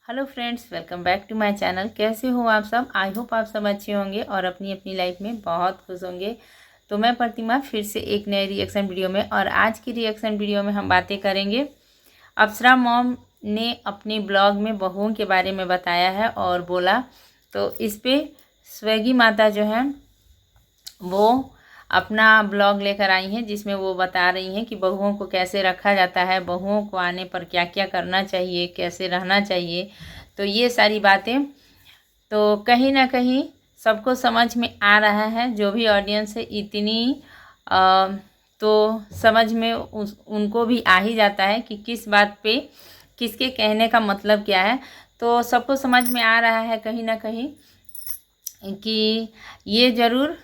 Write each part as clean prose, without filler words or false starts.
Hello friends, welcome back to my channel. कैसे हो आप सब? आई होप आप सब अच्छे होंगे और अपनी अपनी लाइफ में बहुत खुश होंगे। तो मैं प्रतिमा फिर से एक नए रिएक्शन वीडियो में, और आज की रिएक्शन वीडियो में हम बातें करेंगे। अप्सरा मॉम ने अपने ब्लॉग में बहुओं के बारे में बताया है और बोला, तो इस पे स्वैगी माता जो है वो अपना ब्लॉग लेकर आई हैं, जिसमें वो बता रही हैं कि बहुओं को कैसे रखा जाता है, बहुओं को आने पर क्या क्या करना चाहिए, कैसे रहना चाहिए। तो ये सारी बातें तो कहीं ना कहीं सबको समझ में आ रहा है। जो भी ऑडियंस है इतनी तो समझ में उनको भी आ ही जाता है कि किस बात पे किसके कहने का मतलब क्या है। तो सबको समझ में आ रहा है कहीं ना कहीं कि ये ज़रूर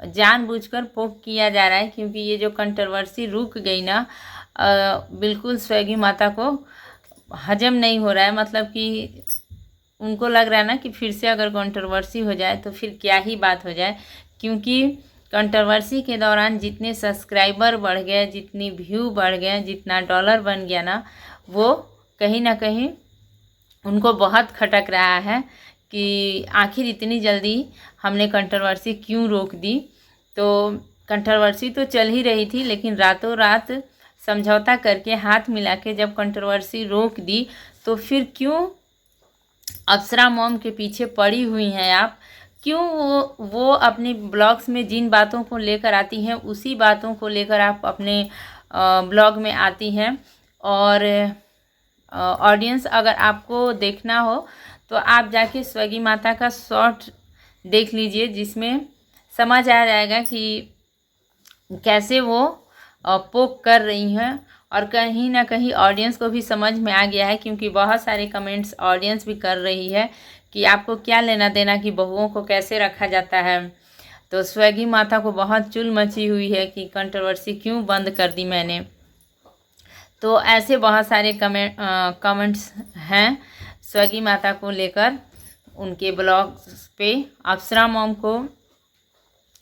जानबूझकर पोक किया जा रहा है, क्योंकि ये जो कंट्रोवर्सी रुक गई ना, बिल्कुल स्वैगी माता को हजम नहीं हो रहा है। मतलब कि उनको लग रहा है ना कि फिर से अगर कंट्रोवर्सी हो जाए तो फिर क्या ही बात हो जाए, क्योंकि कंट्रोवर्सी के दौरान जितने सब्सक्राइबर बढ़ गए, जितनी व्यू बढ़ गए, जितना डॉलर बन गया ना, वो कहीं ना कहीं उनको बहुत खटक रहा है कि आखिर इतनी जल्दी हमने कंट्रोवर्सी क्यों रोक दी। तो कंट्रोवर्सी तो चल ही रही थी, लेकिन रातों रात समझौता करके हाथ मिला के जब कंट्रोवर्सी रोक दी, तो फिर क्यों अप्सरा मॉम के पीछे पड़ी हुई हैं आप? क्यों वो अपने ब्लॉग्स में जिन बातों को लेकर आती हैं उसी बातों को लेकर आप अपने ब्लॉग में आती हैं। और ऑडियंस, अगर आपको देखना हो तो आप जाके स्वैगी माता का शॉर्ट देख लीजिए, जिसमें समझ आ जाएगा कि कैसे वो पोक कर रही हैं। और कहीं ना कहीं ऑडियंस को भी समझ में आ गया है, क्योंकि बहुत सारे कमेंट्स ऑडियंस भी कर रही है कि आपको क्या लेना देना कि बहुओं को कैसे रखा जाता है। तो स्वैगी माता को बहुत चुल मची हुई है कि कंट्रोवर्सी क्यों बंद कर दी मैंने। तो ऐसे बहुत सारे कमेंट्स हैं स्वैगी माता को लेकर उनके ब्लॉग पे। अप्सरा मॉम को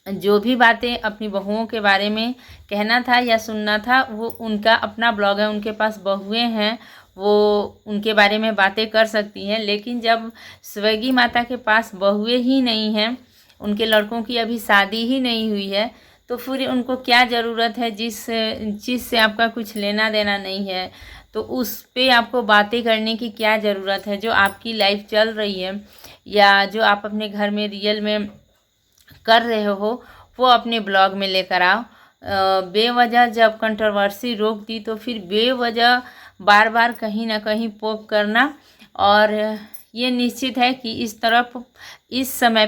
जो भी बातें अपनी बहुओं के बारे में कहना था या सुनना था, वो उनका अपना ब्लॉग है, उनके पास बहुएं हैं, वो उनके बारे में बातें कर सकती हैं। लेकिन जब स्वैगी माता के पास बहुएं ही नहीं हैं, उनके लड़कों की अभी शादी ही नहीं हुई है, तो फिर उनको क्या ज़रूरत है जिस चीज़ से आपका कुछ लेना देना नहीं है, तो उस पे आपको बातें करने की क्या ज़रूरत है? जो आपकी लाइफ चल रही है या जो आप अपने घर में रियल में कर रहे हो, वो अपने ब्लॉग में लेकर आओ। बेवजह जब कंट्रोवर्सी रोक दी, तो फिर बेवजह बार बार कहीं ना कहीं पोक करना। और ये निश्चित है कि इस समय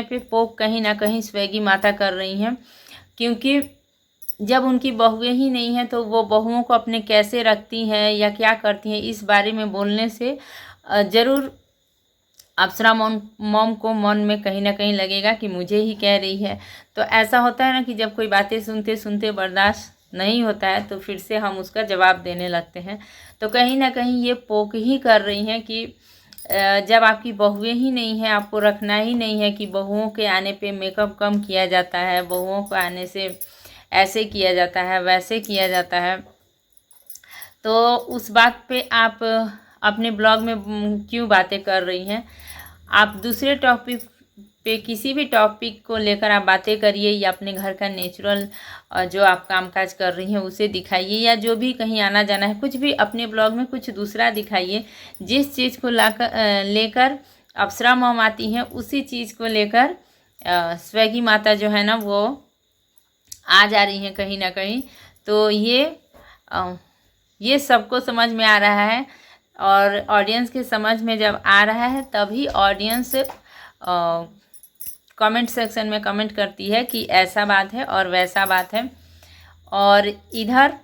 पे पोक कहीं ना कहीं स्वैगी माता कर रही हैं, क्योंकि जब उनकी बहुएं ही नहीं हैं तो वो बहुओं को अपने कैसे रखती हैं या क्या करती हैं, इस बारे में बोलने से ज़रूर अप्सरा मॉम को मन में कहीं ना कहीं लगेगा कि मुझे ही कह रही है। तो ऐसा होता है ना कि जब कोई बातें सुनते सुनते बर्दाश्त नहीं होता है तो फिर से हम उसका जवाब देने लगते हैं। तो कहीं ना कहीं ये पोक ही कर रही हैं कि जब आपकी बहुएं ही नहीं हैं, आपको रखना ही नहीं है कि बहुओं के आने पे मेकअप कम किया जाता है, बहुओं को आने से ऐसे किया जाता है, वैसे किया जाता है, तो उस बात पे आप अपने ब्लॉग में क्यों बातें कर रही हैं? आप दूसरे टॉपिक पे, किसी भी टॉपिक को लेकर आप बातें करिए, या अपने घर का नेचुरल जो आप कामकाज कर रही हैं उसे दिखाइए, या जो भी कहीं आना जाना है कुछ भी अपने ब्लॉग में कुछ दूसरा दिखाइए। जिस चीज़ को लेकर अप्सरा मॉम आती हैं उसी चीज़ को लेकर स्वैगी माता जो है ना वो आ जा रही हैं कहीं ना कहीं। तो ये सबको समझ में आ रहा है, और ऑडियंस के समझ में जब आ रहा है तभी ऑडियंस कमेंट सेक्शन में कमेंट करती है कि ऐसा बात है और वैसा बात है। और इधर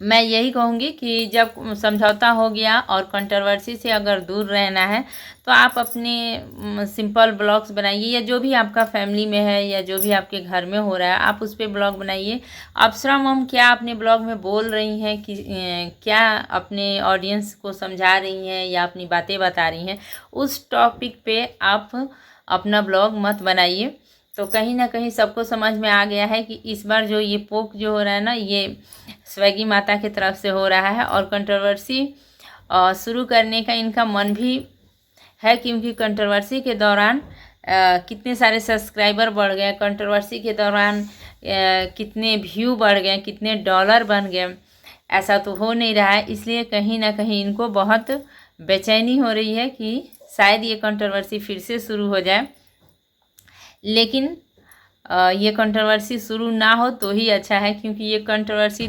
मैं यही कहूँगी कि जब समझौता हो गया और कंट्रोवर्सी से अगर दूर रहना है तो आप अपने सिंपल ब्लॉग्स बनाइए, या जो भी आपका फैमिली में है या जो भी आपके घर में हो रहा है आप उस पर ब्लॉग बनाइए। अप्सरा मॉम क्या अपने ब्लॉग में बोल रही हैं कि क्या अपने ऑडियंस को समझा रही हैं या अपनी बातें बता रही हैं, उस टॉपिक पे आप अपना ब्लॉग मत बनाइए। तो कहीं ना कहीं सबको समझ में आ गया है कि इस बार जो ये पोक जो हो रहा है ना, ये स्वैगी माता की तरफ से हो रहा है। और कंट्रोवर्सी शुरू करने का इनका मन भी है, क्योंकि कंट्रोवर्सी के दौरान कितने सारे सब्सक्राइबर बढ़ गए, कंट्रोवर्सी के दौरान कितने व्यू बढ़ गए, कितने डॉलर बन गए। ऐसा तो हो नहीं रहा है, इसलिए कहीं ना कहीं इनको बहुत बेचैनी हो रही है कि शायद ये कंट्रोवर्सी फिर से शुरू हो जाए। लेकिन ये कंट्रोवर्सी शुरू ना हो तो ही अच्छा है, क्योंकि ये कंट्रोवर्सी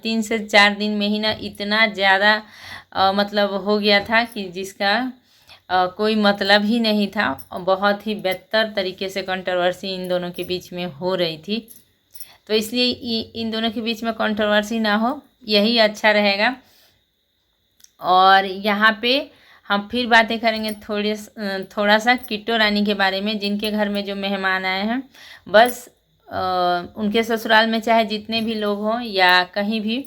3 से 4 दिन में ही ना इतना ज़्यादा मतलब हो गया था कि जिसका कोई मतलब ही नहीं था। बहुत ही बेहतर तरीके से कंट्रोवर्सी इन दोनों के बीच में हो रही थी, तो इसलिए इन दोनों के बीच में कंट्रोवर्सी ना हो, यही अच्छा रहेगा। और यहाँ पे हम फिर बातें करेंगे थोड़ा सा किट्टू रानी के बारे में, जिनके घर में जो मेहमान आए हैं। बस उनके ससुराल में चाहे जितने भी लोग हों या कहीं भी,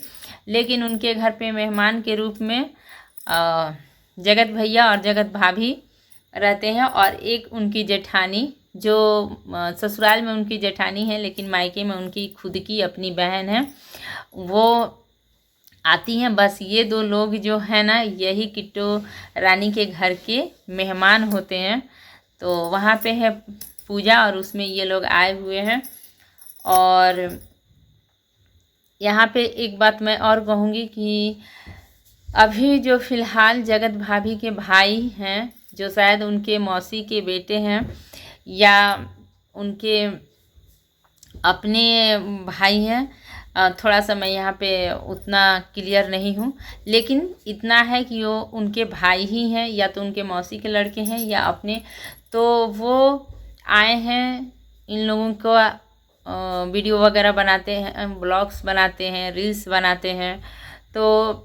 लेकिन उनके घर पे मेहमान के रूप में जगत भैया और जगत भाभी रहते हैं, और एक उनकी जेठानी, जो ससुराल में उनकी जेठानी है लेकिन मायके में उनकी खुद की अपनी बहन है, वो आती हैं। बस ये 2 लोग जो है ना, यही किट्टू रानी के घर के मेहमान होते हैं। तो वहाँ पे है पूजा और उसमें ये लोग आए हुए हैं। और यहाँ पे एक बात मैं और कहूँगी कि अभी जो फ़िलहाल जगत भाभी के भाई हैं, जो शायद उनके मौसी के बेटे हैं या उनके अपने भाई हैं, थोड़ा सा मैं यहाँ पे उतना क्लियर नहीं हूँ, लेकिन इतना है कि वो उनके भाई ही हैं, या तो उनके मौसी के लड़के हैं या अपने। तो वो आए हैं, इन लोगों को वीडियो वगैरह बनाते हैं, ब्लॉग्स बनाते हैं, रील्स बनाते हैं। तो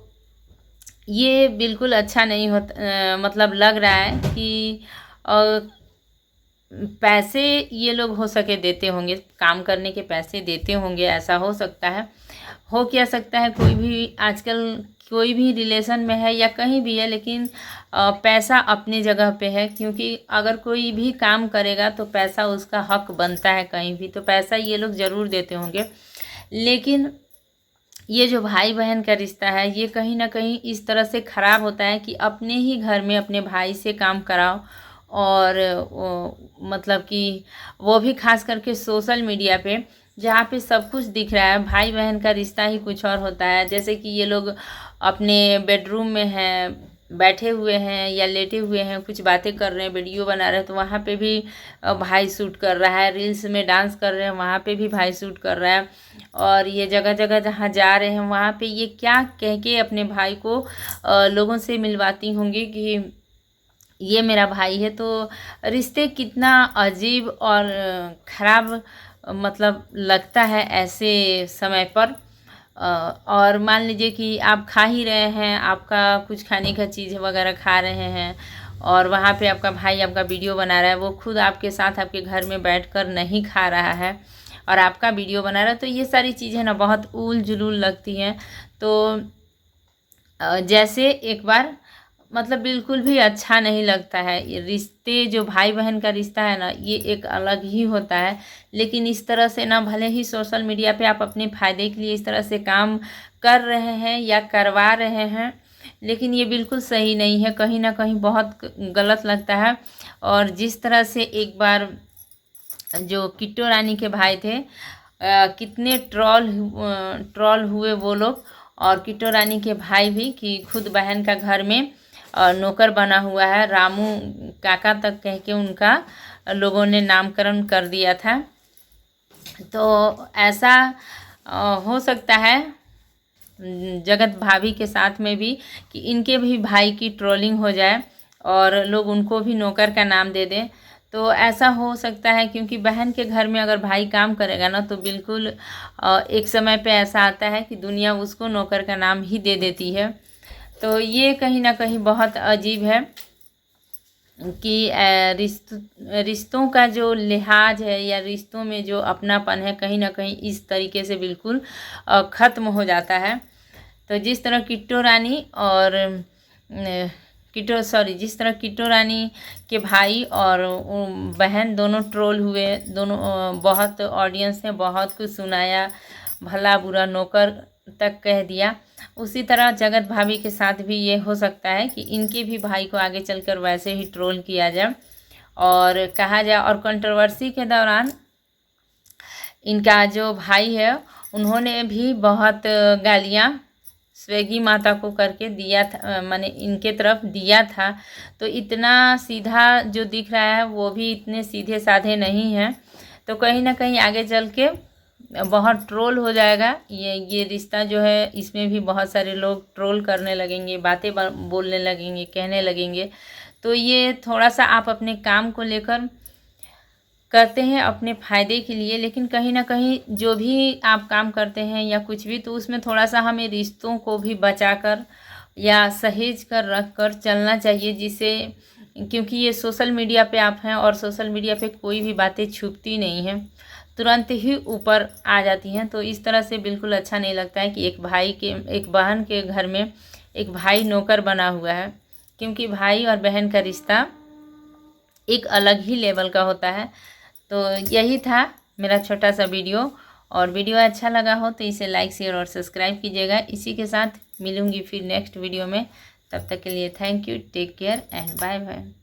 ये बिल्कुल अच्छा नहीं होता, मतलब लग रहा है कि पैसे ये लोग हो सके देते होंगे, काम करने के पैसे देते होंगे, ऐसा हो सकता है। हो क्या सकता है, कोई भी आजकल कोई भी रिलेशन में है या कहीं भी है, लेकिन पैसा अपनी जगह पे है, क्योंकि अगर कोई भी काम करेगा तो पैसा उसका हक बनता है कहीं भी, तो पैसा ये लोग ज़रूर देते होंगे। लेकिन ये जो भाई बहन का रिश्ता है, ये कहीं ना कहीं इस तरह से ख़राब होता है कि अपने ही घर में अपने भाई से काम कराओ, और मतलब कि वो भी खास करके सोशल मीडिया पे, जहाँ पे सब कुछ दिख रहा है। भाई बहन का रिश्ता ही कुछ और होता है। जैसे कि ये लोग अपने बेडरूम में हैं, बैठे हुए हैं या लेटे हुए हैं, कुछ बातें कर रहे हैं, वीडियो बना रहे हैं, तो वहाँ पे भी भाई शूट कर रहा है। रील्स में डांस कर रहे हैं, वहाँ पे भी भाई शूट कर रहा है। और ये जगह जगह जहाँ जा रहे हैं, वहाँ पे ये क्या कह के अपने भाई को लोगों से मिलवाती होंगी कि ये मेरा भाई है। तो रिश्ते कितना अजीब और ख़राब मतलब लगता है ऐसे समय पर। और मान लीजिए कि आप खा ही रहे हैं, आपका कुछ खाने का चीज़ वगैरह खा रहे हैं, और वहाँ पे आपका भाई आपका वीडियो बना रहा है, वो खुद आपके साथ आपके घर में बैठकर नहीं खा रहा है और आपका वीडियो बना रहा है। तो ये सारी चीज़ें ना बहुत उल जुलूल लगती हैं। तो जैसे एक बार मतलब बिल्कुल भी अच्छा नहीं लगता है। ये रिश्ते, जो भाई बहन का रिश्ता है ना, ये एक अलग ही होता है। लेकिन इस तरह से ना, भले ही सोशल मीडिया पे आप अपने फ़ायदे के लिए इस तरह से काम कर रहे हैं या करवा रहे हैं, लेकिन ये बिल्कुल सही नहीं है, कहीं ना कहीं बहुत गलत लगता है। और जिस तरह से एक बार जो किट्टू रानी के भाई थे, कितने ट्रॉल हुए वो लोग, और किट्टू रानी के भाई भी, कि खुद बहन का घर में नौकर बना हुआ है, रामू काका तक कह के उनका लोगों ने नामकरण कर दिया था। तो ऐसा हो सकता है जगत भाभी के साथ में भी, कि इनके भी भाई की ट्रोलिंग हो जाए और लोग उनको भी नौकर का नाम दे दें। तो ऐसा हो सकता है, क्योंकि बहन के घर में अगर भाई काम करेगा ना, तो बिल्कुल एक समय पे ऐसा आता है कि दुनिया उसको नौकर का नाम ही दे देती है। तो ये कहीं ना कहीं बहुत अजीब है कि रिश्तों का जो लिहाज है या रिश्तों में जो अपनापन है, कहीं ना कहीं इस तरीके से बिल्कुल ख़त्म हो जाता है। तो जिस तरह किट्टू रानी और जिस तरह किट्टू रानी के भाई और बहन दोनों ट्रोल हुए, दोनों बहुत ऑडियंस ने बहुत कुछ सुनाया, भला बुरा नौकर तक कह दिया। उसी तरह जगत भाभी के साथ भी ये हो सकता है कि इनके भी भाई को आगे चलकर वैसे ही ट्रोल किया जाए और कहा जाए। और कंट्रोवर्सी के दौरान इनका जो भाई है उन्होंने भी बहुत गालियाँ स्वेगी माता को करके दिया था, माने इनके तरफ दिया था। तो इतना सीधा जो दिख रहा है वो भी इतने सीधे साधे नहीं हैं। तो कहीं ना कहीं आगे चल के बहुत ट्रोल हो जाएगा ये रिश्ता जो है। इसमें भी बहुत सारे लोग ट्रोल करने लगेंगे, बातें बोलने लगेंगे, कहने लगेंगे। तो ये थोड़ा सा आप अपने काम को लेकर करते हैं अपने फ़ायदे के लिए, लेकिन कहीं ना कहीं जो भी आप काम करते हैं या कुछ भी, तो उसमें थोड़ा सा हमें रिश्तों को भी बचाकर या सहेज कर रख कर चलना चाहिए, जिससे क्योंकि ये सोशल मीडिया पे आप हैं और सोशल मीडिया पे कोई भी बातें छुपती नहीं हैं, तुरंत ही ऊपर आ जाती हैं। तो इस तरह से बिल्कुल अच्छा नहीं लगता है कि एक बहन के घर में एक भाई नौकर बना हुआ है, क्योंकि भाई और बहन का रिश्ता एक अलग ही लेवल का होता है। तो यही था मेरा छोटा सा वीडियो, और वीडियो अच्छा लगा हो तो इसे लाइक शेयर और सब्सक्राइब कीजिएगा। इसी के साथ मिलूँगी फिर नेक्स्ट वीडियो में। तब तक के लिए thank you, take care and bye bye.